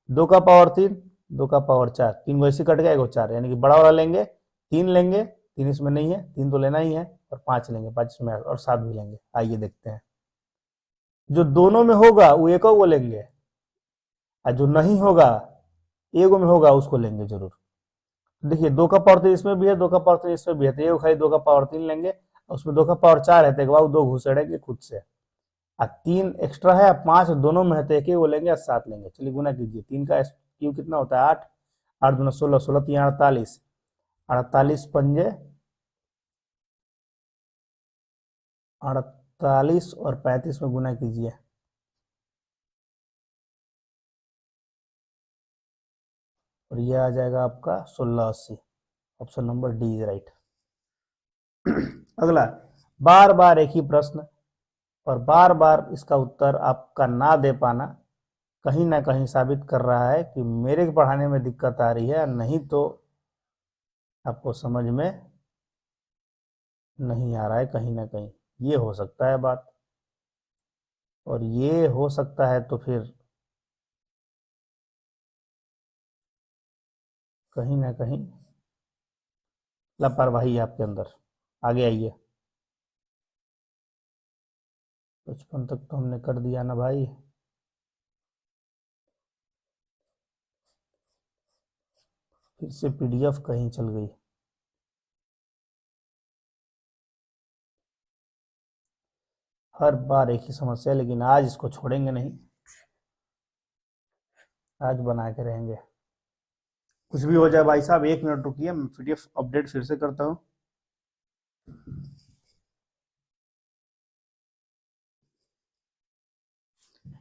2 का पावर 3, 2 का पावर 4, 3 वैसे कट गया, 1 4, यानी कि बड़ा वाला लेंगे 3 लेंगे, 3 इसमें नहीं है, 3 तो लेना ही है, और 5 लेंगे, 5 इसमें, और 7 भी लेंगे। आइए देखते हैं जो दोनों में होगा वो एक वो लेंगे, और जो नहीं होगा एगो में होगा उसको लेंगे जरूर। देखिए 2 का पावर 3 इसमें भी है, 2 का पावर 3 इसमें भी है, तो ये खाली 2 का पावर 3 लेंगे, उसमें 2 का पावर 4 है तो एक बार 2 घुसेड़ेंगे खुद से, और 3 एक्स्ट्रा है, 5 दोनों में है तो एक ही वो लेंगे और 7 लेंगे। चलिए गुना कीजिए। 3 का क्यू कितना होता है 8, 8 दूना 16, 16 3 48, 48 पंजे 48, और 35 में गुना कीजिए, और ये आ जाएगा आपका 1680। Option number D is right. अगला बार बार एक ही प्रश्न और बार बार इसका उत्तर आपका ना दे पाना कहीं ना कहीं साबित कर रहा है कि मेरे पढ़ाने में दिक्कत आ रही है, नहीं तो आपको समझ में नहीं आ रहा है कहीं ना कहीं। ये हो सकता है बात, और ये हो सकता है तो फिर कहीं ना कहीं लापरवाही है आपके अंदर। आगे आइए। 55 तक तो हमने कर दिया ना भाई। फिर से पीडीएफ कहीं चल गई। हर बार एक ही समस्या, लेकिन आज इसको छोड़ेंगे नहीं, आज बना के रहेंगे। कुछ भी हो जाए भाई साहब, 1 मिनट रुकिए, मैं पीडीएफ अपडेट फिर से करता हूँ।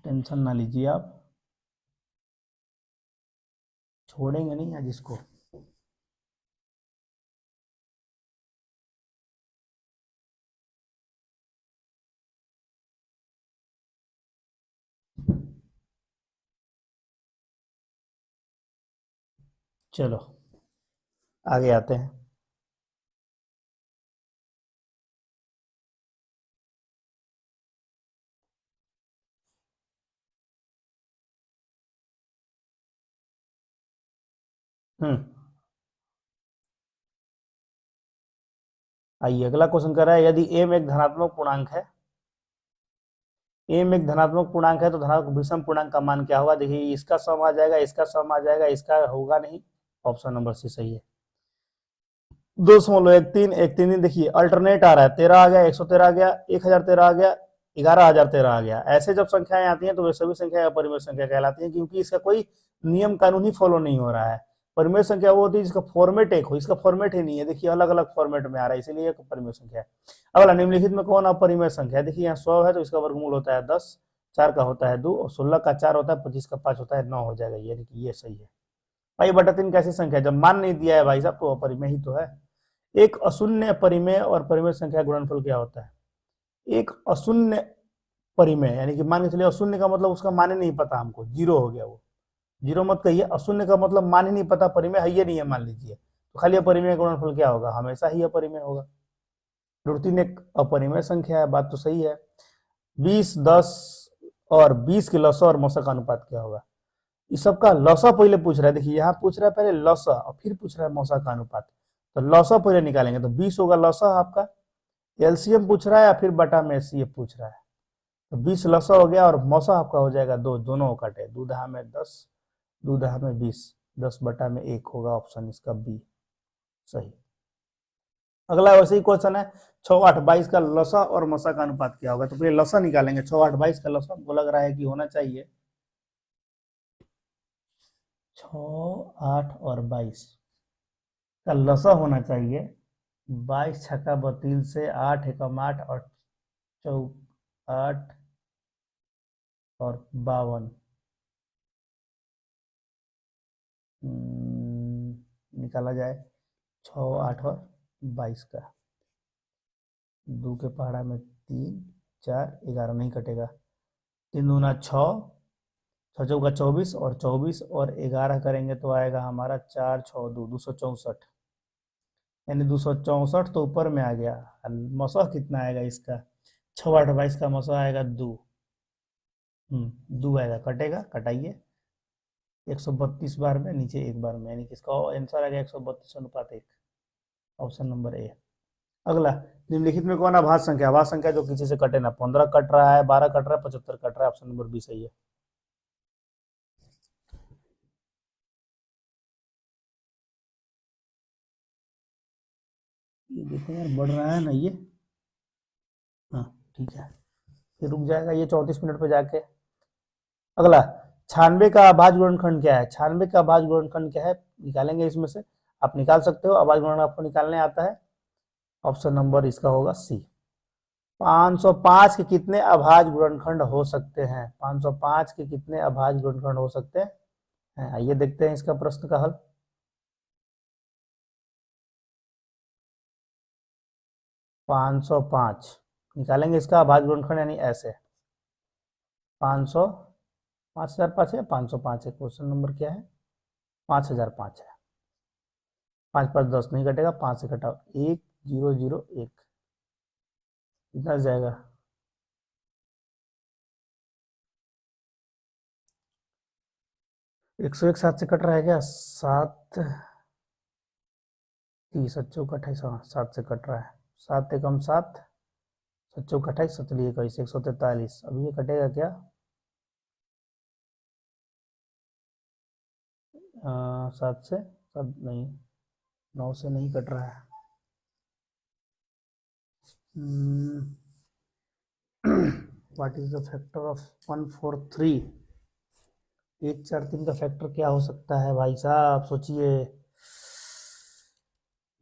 टेंशन ना लीजिए आप, छोड़ेंगे नहीं आज इसको। चलो आगे आते हैं। हम्म आइए, अगला क्वेश्चन कर रहा है, यदि एम एक धनात्मक पूर्णांक है, एम एक धनात्मक पूर्णांक है तो धनात्मक विषम पूर्णांक का मान क्या होगा? देखिए, इसका सम आ जाएगा, इसका सम आ जाएगा, इसका होगा नहीं। ऑप्शन नंबर सी सही है। 2.13 1 3 देखिए अल्टरनेट आ रहा है, 13 आ गया, 113 आ गया, 1013 आ गया, 11,013 आ गया। ऐसे जब संख्याएं आती हैं तो वे सभी संख्या अपरिमेय संख्या कहलाती हैं, क्योंकि इसका कोई नियम कानून ही फॉलो नहीं हो रहा है। परिमेय संख्या वो होती है जिसका फॉर्मेट एक हो, इसका फॉर्मेट ही नहीं है। देखिए अलग अलग फॉर्मेट में आ रहा है, इसीलिए परिमेय संख्या है। अगला, निम्नलिखित में कौन अपरिमेय संख्या है? देखिए यहाँ 100 है तो इसका वर्गमूल होता है 10, 4 का होता है 2, और 16 का 4 होता है, 25 का 5 होता है 9 हो जाएगा। यानी कि ये सही है। भाई बटा 3 कैसी संख्या है? जब मान नहीं दिया है भाई साहब तो अपरिमेय ही तो है। एक अशून्य परिमेय और परिमेय संख्या गुणनफल क्या होता है? एक अशून्य परिमेय यानी कि मान के चलिए, अशून्य का मतलब उसका मान ही नहीं पता हमको, जीरो हो गया वो। जीरो मत कहिए, अशून्य का मतलब मान ही नहीं पता, परिमेय है ये नहीं है मान लीजिए, तो खाली अपरिमेय गुणनफल क्या होगा? हमेशा ही अपरिमेय होगा। √3 एक अपरिमेय संख्या है, बात तो सही है। 20, 10 और 20 के लसा और मसा का अनुपात क्या होगा? इस सबका लसा पहले पूछ रहा है। देखिए यहाँ पूछ रहा है पहले लसा और फिर पूछ रहा है मौसा का अनुपात, तो लसा पहले निकालेंगे तो 20 होगा लसा आपका। एलसीएम पूछ रहा है या फिर बटा में एचसीएफ पूछ रहा है, तो 20 लसा हो गया और मौसा आपका हो जाएगा 2, दोनों कटे, 2 में 10, 2 में 20, 10 बटा में 1 होगा। ऑप्शन इसका बी सही। अगला वैसे ही क्वेश्चन है, 6, 8, 22 का लसा और मसा का अनुपात क्या होगा? तो पहले लसा निकालेंगे। 6, 8, 22 का लसा हमको लग रहा है कि होना चाहिए 6, 8 और 22 का लसा होना चाहिए 22 छक्का 32 से 8 एकम 8 और 8 और 52। निकाला जाए 6, 8 और 22 का। 2 के पहाड़ा में 3, 4, 11 नहीं कटेगा। 3 दूना 6, 6 चौका 24 और 24 और 11 करेंगे तो आएगा हमारा 4, 6, 2, 264। यानी 264 तो ऊपर में आ गया। मसौह कितना आएगा इसका? 6, 8, 22 का मसौह आएगा 2। 2 आएगा, कटेगा, कटाइए। 132 बार में, नीचे 1 बार में, यानी कि इसका आंसर आ गया 132:1। Option number A. अगला, निम्नलिखित में कौन अभाज्य संख्या? अभाज्य संख्या जो किसी से कटे ना। 15 कट रहा है, 12 कट रहा है, 75 कट रहा है। ऑप्शन नंबर बी सही है। ये देखो यार, बढ़ रहा है ना ये। हाँ ठीक है, फिर रुक जाएगा ये 34 मिनट पे जाके। अगला, 96 का अभाज्य गुणनखंड क्या है? 96 का अभाज्य गुणनखंड क्या है? निकालेंगे इसमें से, आप निकाल सकते हो, अभाज्य गुणन आपको निकालने आता है। ऑप्शन नंबर इसका होगा सी। 505 के कितने अभाज्य गुणनखंड हो सकते हैं? 505 के कितने अभाज्य गुणनखंड हो सकते हैं? आइए देखते हैं इसका प्रश्न का हल। 505 निकालेंगे इसका अभाज्य गुणनखंड, यानी ऐसे 505 5005 है, 505 है। क्वेश्चन नंबर क्या है? 5005 है। 5 5 10 नहीं कटेगा, 5 से घटाओ 1001, कितना जाएगा? 101 7 से कट रहा है क्या? 7 30 7 28, हाँ 7 से कट रहा है। 7 एकम 7, 7 28, 7 21, 143। अभी ये कटेगा क्या? 7 से, 7 नहीं, 9 से नहीं कट रहा है। What is the factor of 143? 143 का फैक्टर क्या हो सकता है भाई साहब, सोचिए।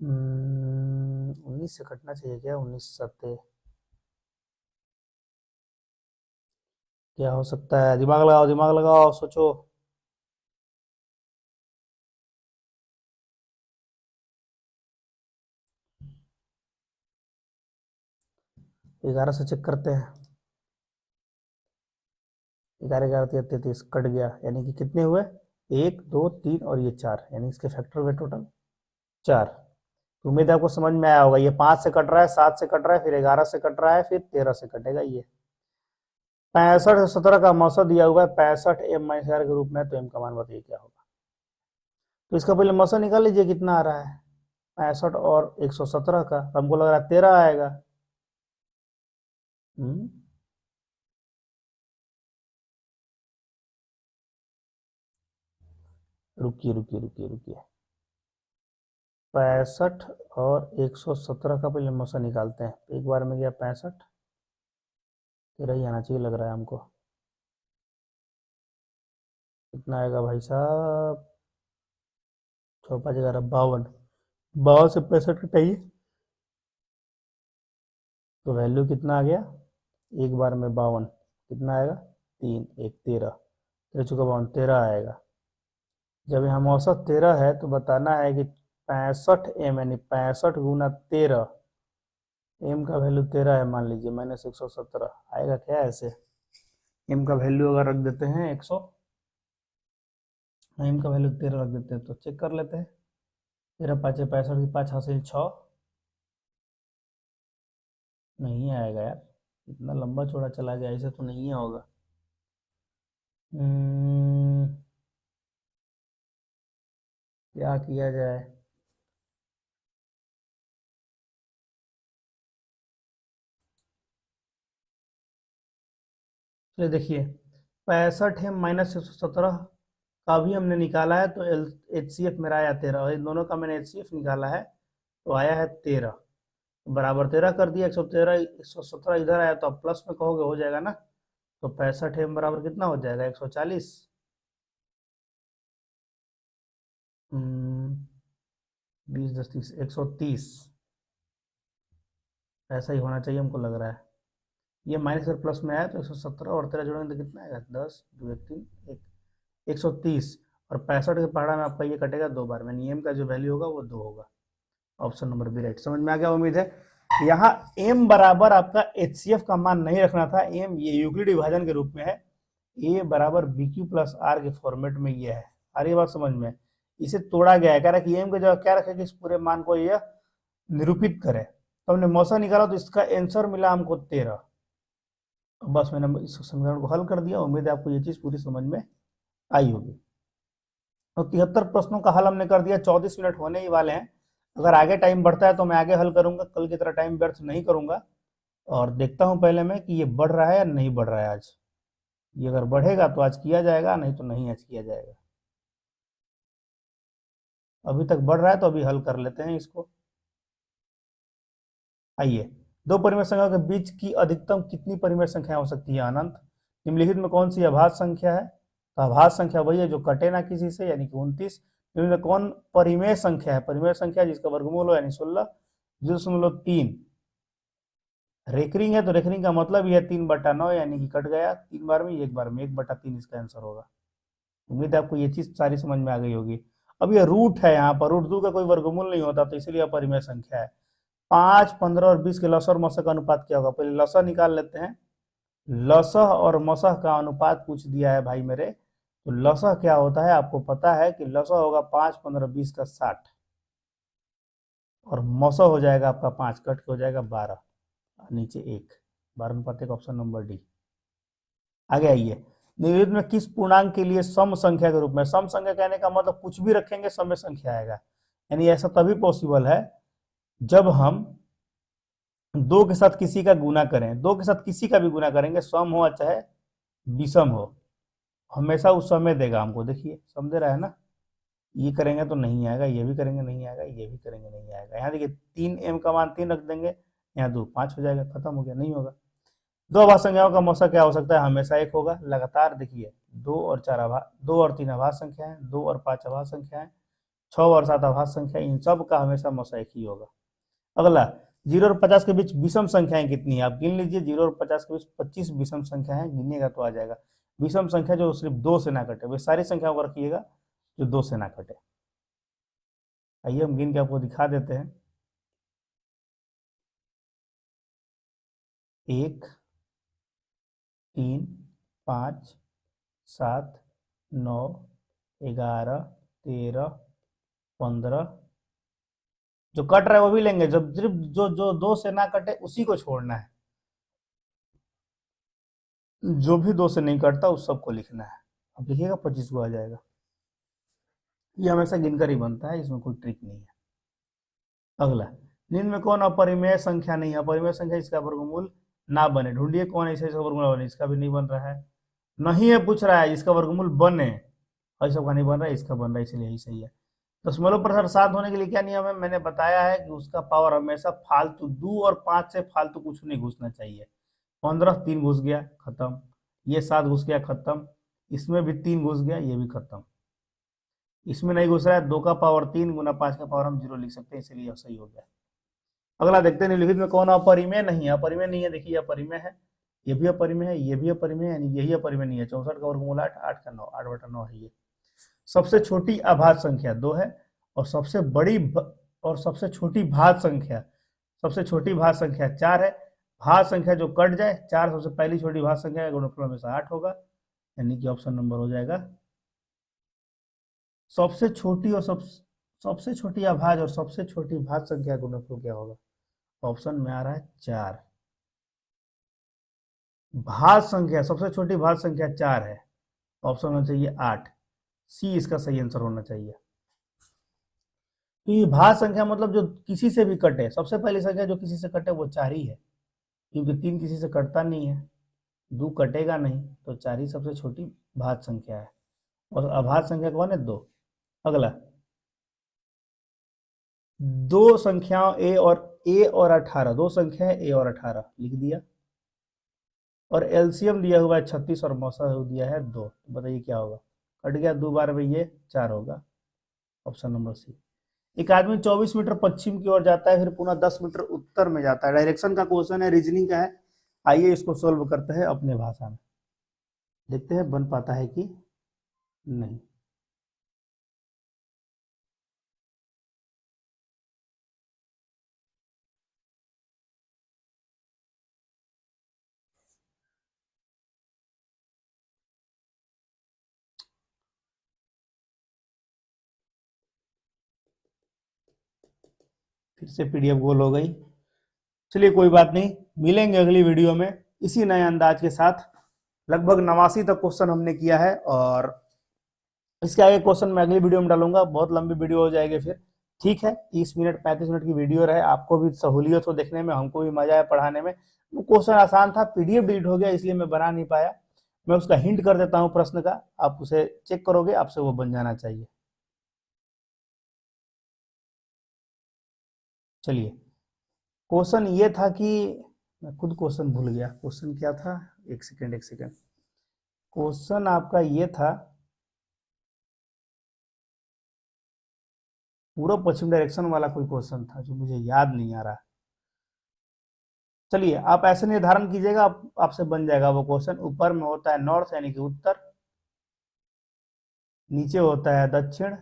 19 से कटना चाहिए क्या? 19 सत्ते क्या हो सकता है? दिमाग लगाओ, दिमाग लगाओ, सोचो। ग्यारह से चेक करते हैं। 11 11 33 कट गया, यानी कि कितने हुए? 1 2 3 और ये 4, यानी इसके फैक्टर हुए टोटल 4। तो उम्मीद है आपको समझ में आया होगा। ये 5 से कट रहा है, 7 से कट रहा है, फिर 11 से कट रहा है, फिर 13 से कटेगा। ये 65 17 का मौसा दिया हुआ है 65 एम माइनस के रूप में, तो एम का मान बताइए क्या होगा। तो इसका पहले मौसा निकाल लीजिए, कितना आ रहा है 65 और 117 का। तो हमको लग रहा है 13 आएगा। हम्म रुकिए रुकिए रुकिए रुकिए, 65 और 117 का पहले मौसा निकालते हैं। एक बार में गया 65, 13 ही आना चाहिए लग रहा है हमको। कितना आएगा भाई साहब? 6 5 11 52, 52 से 65 कटाइए, तो वैल्यू कितना आ गया? एक बार में 52, कितना आएगा? 3 1 13, 13 चौका 52, 13 आएगा। जब यहाँ औसत 13 है तो बताना है कि 65 एम, यानी 65 गुना 13, एम का वैल्यू 13 है मान लीजिए, माइनस 117 आएगा क्या ऐसे? एम का वैल्यू अगर रख देते हैं 100, एम का वैल्यू 13 रख देते हैं, तो चेक कर लेते हैं। 13 5 65 की 5 हासिल 6, नहीं आएगा यार, इतना लंबा चौड़ा चला गया, ऐसे तो नहीं होगा। क्या किया जाए? चलिए देखिए, 65 है माइनस 117 का भी हमने निकाला है, तो एच सी एफ मेरा आया 13, और इन दोनों का मैंने एच सी एफ निकाला है तो आया है 13, बराबर 13 कर दिया। 113 117 इधर आया, तो अब प्लस में कहोगे हो जाएगा ना। तो 65 एम बराबर कितना हो जाएगा? 140। 20 10 30, 130 ऐसा ही होना चाहिए हमको लग रहा है। ये माइनस अगर प्लस में आया तो 117 और 13 जोड़ेंगे तो कितना आएगा? 10 2 1 3 1, 130। और 65 के पहाड़ा में आपका ये कटेगा 2 बार में, नियम का जो वैल्यू होगा वो 2 होगा। Option number B right. समझ में आ गया उम्मीद है। यहाँ m बराबर आपका HCF का मान नहीं रखना था, m ये यूक्लिड विभाजन के रूप में है, a बराबर BQ प्लस R के फॉर्मेट में ये है। आ रही बात समझ में? इसे तोड़ा गया है, कह रहा है कि m का जगह क्या रखे कि इस पूरे मान को यह निरूपित करे। तो हमने मौसा निकाला तो इसका आंसर मिला हमको 13। बस मैंने इस समीकरण को हल कर दिया। उम्मीद है आपको ये चीज पूरी समझ में आई होगी। तो 73 प्रश्नों का हल हमने कर दिया। 34 मिनट होने ही वाले हैं। अगर आगे टाइम बढ़ता है तो मैं आगे हल करूंगा, कल की तरह टाइम व्यर्थ नहीं करूंगा। और देखता हूं पहले मैं कि ये बढ़ रहा है या नहीं बढ़ रहा है आज। ये अगर बढ़ेगा तो आज किया जाएगा, नहीं तो नहीं आज किया जाएगा। अभी तक बढ़ रहा है तो अभी हल कर लेते हैं इसको। आइए, दो परिमेय संख्याओं के बीच की अधिकतम कितनी परिमेय संख्या हो सकती है अनंत? निम्नलिखित में कौन सी अभाज्य संख्या है? तो अभाज्य संख्या वही है जो कटे ना किसी से, यानी कि 29। निम्न कौन परिमेय संख्या है? परिमेय संख्या जिसका वर्गमूल हो, यानी 16 0.3। रेकरिंग है तो रेकरिंग का मतलब ही है 3/9, यानी कि कट गया 3 बार में, 1 बार में, 1/3 इसका आंसर होगा। उम्मीद है आपको ये चीज सारी समझ में आ गई होगी। अब ये रूट है, यहाँ पर रूट 2 का कोई वर्गमूल नहीं होता, तो इसलिए परिमेय संख्या है। 5 15 और 20 के लसा और मसा का अनुपात क्या होगा? पहले लसा निकाल लेते हैं। लसह और मसह का अनुपात पूछ दिया है भाई मेरे। तो लसह क्या होता है आपको पता है कि लसह होगा 5, 15, 20 का 60, और मसह हो जाएगा आपका 5 कट के हो जाएगा 12, नीचे 1, 12 अनुपात 1, ऑप्शन नंबर डी। आगे आइए, निम्नलिखित में किस पूर्णांक के लिए सम संख्या के रूप में, सम संख्या कहने का मतलब कुछ भी रखेंगे सम संख्या आएगा, यानी ऐसा तभी पॉसिबल है जब हम दो के साथ किसी का गुना करें, दो के साथ किसी का भी गुना करेंगे, सम हो चाहे विषम हो, हमेशा उस समय देगा हमको। देखिए सम दे रहा है ना, ये करेंगे तो नहीं आएगा, ये भी करेंगे नहीं आएगा, ये भी करेंगे नहीं आएगा। यहाँ देखिए 3m का मान 3 रख देंगे, यहाँ 2 5 हो जाएगा, खत्म हो गया, नहीं होगा। दो अभाज्य संख्याओं का मौसा क्या हो सकता है, हमेशा एक होगा लगातार। देखिए 2 और 3 अभाज्य संख्या है, 2 और 5 अभाज्य संख्या है, 6 और 7 अभाज्य संख्या, इन सब का हमेशा मौसा एक ही होगा। अगला, 0 और 50 के बीच विषम संख्याएं कितनी है, आप गिन लीजिए। 0 और 50 के बीच 25 विषम संख्या है, गिनिएगा तो आ जाएगा। विषम संख्या जो सिर्फ 2 से ना कटे, वे सारी संख्याओं को रखिएगा जो 2 से ना कटे। आइए हम गिन के आपको दिखा देते हैं। 1, 3, 5, 7, 9, 11, 13, 15, जो कट रहा है वो भी लेंगे, जब सिर्फ जो जो 2 से ना कटे उसी को छोड़ना है, जो भी 2 से नहीं कटता उस सबको लिखना है। अब लिखिएगा 25 को आ जाएगा। ये हमेशा गिनकर ही बनता है, इसमें कोई ट्रिक नहीं है। अगला, निम्न में कौन अपरिमेय संख्या नहीं है, अपरिमेय संख्या इसका वर्गमूल ना बने, ढूंढिए कौन ऐसा इसका वर्गमूल बने। इसका भी नहीं बन रहा है, नहीं है पूछ रहा है, इसका वर्गमूल बने, और सबका नहीं बन रहा है, इसका बन रहा है, इसलिए यही सही है। दशमलव प्रसार 7 होने के लिए क्या नियम है, मैंने बताया है कि उसका पावर हमेशा फालतू 2 और 5 से फालतू कुछ नहीं घुसना चाहिए। 15 3 घुस गया खत्म, ये 7 घुस गया खत्म, इसमें भी 3 घुस गया, ये भी खत्म। इसमें नहीं घुस रहा है, 2 का पावर 3 गुना 5 का पावर हम 0 लिख सकते हैं, इसलिए सही हो गया। अगला देखते हैं, निम्नलिखित में कौन अपरिमेय नहीं है, अपरिमेय नहीं है, देखिए अपरिमेय है, ये भी अपरिमेय है, ये भी अपरिमेय है, यानी यही अपरिमेय नहीं है। 64 का वर्गमूल 8, 8 का 9, 8/9 है ये। सबसे छोटी अभाज्य संख्या 2 है, और सबसे छोटी भाज्य संख्या, सबसे छोटी भाज्य संख्या 4 है। भाज्य संख्या जो कट जाए 4, सबसे पहली छोटी भाज्य संख्या का गुणनफल हमेशा 8 होगा, यानी कि ऑप्शन नंबर हो जाएगा। सबसे छोटी और सबसे छोटी अभाज्य और सबसे छोटी भाज्य संख्या का गुणनफल क्या होगा, ऑप्शन में आ रहा है 4। भाज्य संख्या, सबसे छोटी भाज्य संख्या 4 है, ऑप्शन होना चाहिए 8, सी इसका सही आंसर होना चाहिए। तो ये भाज्य संख्या मतलब जो किसी से भी कटे, सबसे पहली संख्या जो किसी से कटे वो 4 ही है, क्योंकि 3 किसी से कटता नहीं है, 2 कटेगा नहीं, तो 4 ही सबसे छोटी भाज्य संख्या है, और अभाज्य संख्या कौन है, 2। अगला, दो संख्याओं ए और 18, दो संख्या है ए और 18 लिख दिया, और एलसीएम दिया हुआ है 36 और मौसा दिया है 2, तो बताइए क्या होगा, कट गया 2 बार में, ये 4 होगा, ऑप्शन नंबर सी। एक आदमी 24 मीटर पश्चिम की ओर जाता है, फिर पुनः 10 मीटर उत्तर में जाता है, डायरेक्शन का क्वेश्चन है, रीजनिंग का है। आइए इसको सोल्व करते हैं अपने भाषा में, देखते हैं बन पाता है कि नहीं। फिर से पीडीएफ गोल हो गई, चलिए कोई बात नहीं, मिलेंगे अगली वीडियो में इसी नए अंदाज के साथ। लगभग 89 तक क्वेश्चन हमने किया है, और इसके आगे क्वेश्चन मैं अगली वीडियो में डालूंगा, बहुत लंबी वीडियो हो जाएगी फिर। ठीक है, 30 मिनट 35 मिनट की वीडियो रहे, आपको भी सहूलियत हो देखने में, हमको भी मजा आया पढ़ाने में। वो क्वेश्चन आसान था, पीडीएफ डिलीट हो गया इसलिए मैं बना नहीं पाया। मैं उसका हिंट कर देता हूँ प्रश्न का, आप उसे चेक करोगे, आपसे वो बन जाना चाहिए। चलिए, क्वेश्चन ये था कि, मैं खुद क्वेश्चन भूल गया, क्वेश्चन क्या था, एक सेकेंड एक सेकेंड। क्वेश्चन आपका ये था, पूर्व पश्चिम डायरेक्शन वाला कोई क्वेश्चन था जो मुझे याद नहीं आ रहा। चलिए, आप ऐसे निर्धारण कीजिएगा, आपसे बन जाएगा वो क्वेश्चन। ऊपर में होता है नॉर्थ यानी कि उत्तर, नीचे होता है दक्षिण,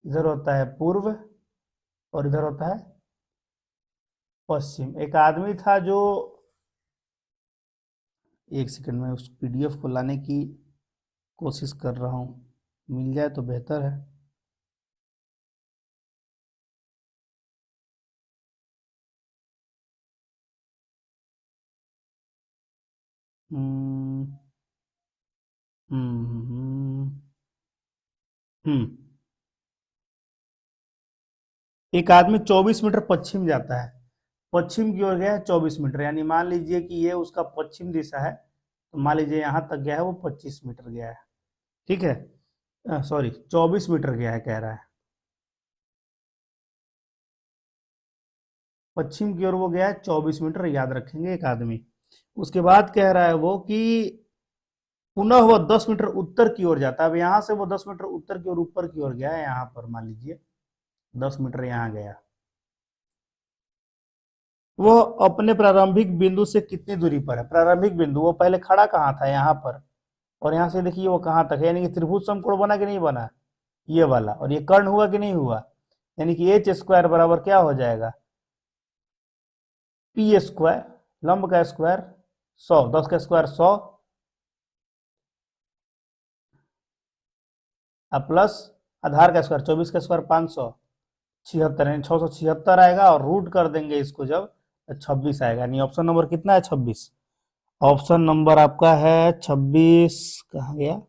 इधर होता है पूर्व, और इधर होता है पश्चिम। एक आदमी था जो एक सेकंड में उस पीडीएफ को लाने की कोशिश कर रहा हूँ, मिल जाए तो बेहतर है। हम्म हम्म हम्म। एक आदमी 24 मीटर पश्चिम जाता है, पश्चिम की ओर गया है 24 मीटर, यानी मान लीजिए कि ये उसका पश्चिम दिशा है, तो मान लीजिए यहां तक गया है वो 25 मीटर गया है, ठीक है, सॉरी 24 मीटर गया है कह रहा है, पश्चिम की ओर वो गया है 24 मीटर, याद रखेंगे एक आदमी। उसके बाद कह रहा है वो कि पुनः वो 10 मीटर उत्तर की ओर जाता है। अब यहाँ से वो 10 मीटर उत्तर की ओर ऊपर की ओर गया है, यहाँ पर मान लीजिए 10 मीटर यहाँ गया, वो अपने प्रारंभिक बिंदु से कितनी दूरी पर है? प्रारंभिक बिंदु वो पहले खड़ा कहाँ था? यहाँ पर। और यहाँ से देखिए वो कहाँ तक है, यानी कि त्रिभुज समकोण बना कि नहीं बना, ये वाला, और ये कर्ण हुआ कि नहीं हुआ, यानी कि एच स्क्वायर बराबर क्या हो जाएगा, पी स्क्वायर, लंब का स्क्वायर 100, 10 का स्क्वायर 100, अब प्लस आधार का स्क्वायर 24 का स्क्वायर 576, यानी 676 आएगा, और रूट कर देंगे इसको जब, तो 26 आएगा, यानी ऑप्शन नंबर कितना है? 26। ऑप्शन नंबर आपका है 26, कहाँ गया,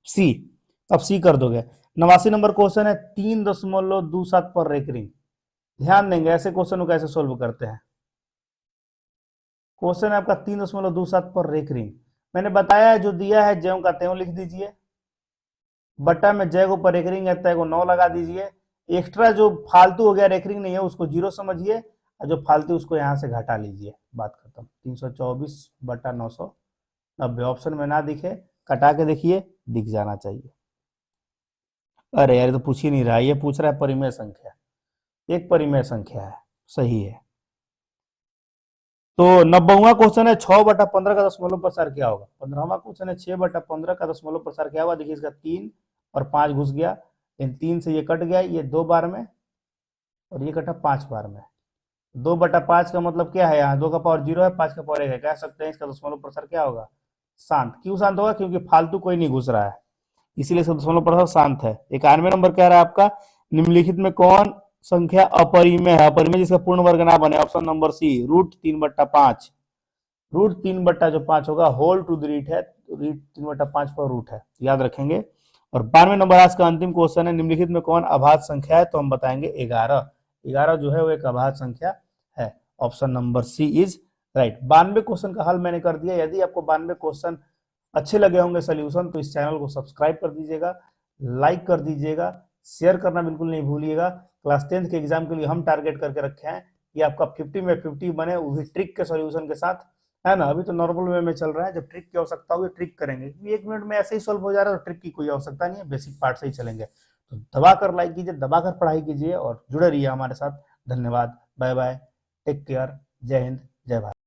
सी। अब सी कर दोगे। 89 नंबर क्वेश्चन है, 3.27 पर रेकरिंग। ध्यान देंगे ऐसे क्वेश्चन को कैसे सोल्व करते हैं। क्वेश्चन है आपका 3.27 पर रेकरिंग, मैंने बताया है जो दिया है ज्यों का त्यों लिख दीजिए, बट्टा में जय को पर रेकरिंग है तय को 9 लगा दीजिए, एक्स्ट्रा जो फालतू हो गया रेकरिंग नहीं है उसको 0 समझिए, और जो फालतू उसको यहाँ से घटा लीजिए, बात खत्म। 324/990, ऑप्शन में ना दिखे कटा के देखिए, दिख जाना चाहिए। अरे यार ये तो पूछ ही नहीं रहा, ये पूछ रहा है परिमेय संख्या, एक परिमेय संख्या है, सही है। तो 90वां क्वेश्चन है 6/15 का दशमलव प्रसार क्या होगा। 15वां क्वेश्चन है 6/15 का दशमलव प्रसार क्या होगा। देखिए इसका 3 और 5 घुस गया, इन 3 से ये कट गया, ये 2 बार में, और ये कटा 5 बार में। 2/5 का मतलब क्या है, यहाँ 2 का पावर 0 है, 5 का पावर 1 है, कह सकते हैं इसका दशमलव प्रसार क्या होगा, शांत। क्यों शांत होगा? क्योंकि फालतू कोई नहीं घुस रहा है, इसीलिए इसका दशमलव प्रसार शांत है। 91 नंबर कह रहा है आपका, निम्नलिखित में कौन संख्या अपरिमेय है? अपरिमेय जिसका पूर्ण वर्ग ना बने, ऑप्शन नंबर सी, √3/5। √3/5 होगा, होल टू द रीट है, 3/5 पर रूट है, याद रखेंगे। और 92 नंबर आज का अंतिम क्वेश्चन है, निम्नलिखित में कौन अभाज्य संख्या है? तो हम बताएंगे 11। 11 जो है वो एक अभाज्य संख्या है, option number C is right. 92 question का हल मैंने कर दिया। यदि आपको 92 क्वेश्चन अच्छे लगे होंगे सोल्यूशन, तो इस चैनल को सब्सक्राइब कर दीजिएगा, लाइक कर दीजिएगा, शेयर करना बिल्कुल नहीं भूलिएगा। क्लास 10th के एग्जाम के लिए हम टारगेट करके रखे हैं कि आपका 50 में 50 बने, वो भी ट्रिक के सॉल्यूशन के साथ, है ना। अभी तो नॉर्मल वे में चल रहा है, जब ट्रिक की आवश्यकता होगी ट्रिक करेंगे, क्योंकि 1 मिनट में ऐसे ही सॉल्व हो जा रहा है, तो ट्रिक की कोई आवश्यकता नहीं है, बेसिक पार्ट से ही चलेंगे। तो दबाकर लाइक कीजिए, दबाकर पढ़ाई कीजिए, और जुड़े रहिए हमारे साथ। धन्यवाद, बाय बाय, टेक केयर, जय हिंद, जय भारत।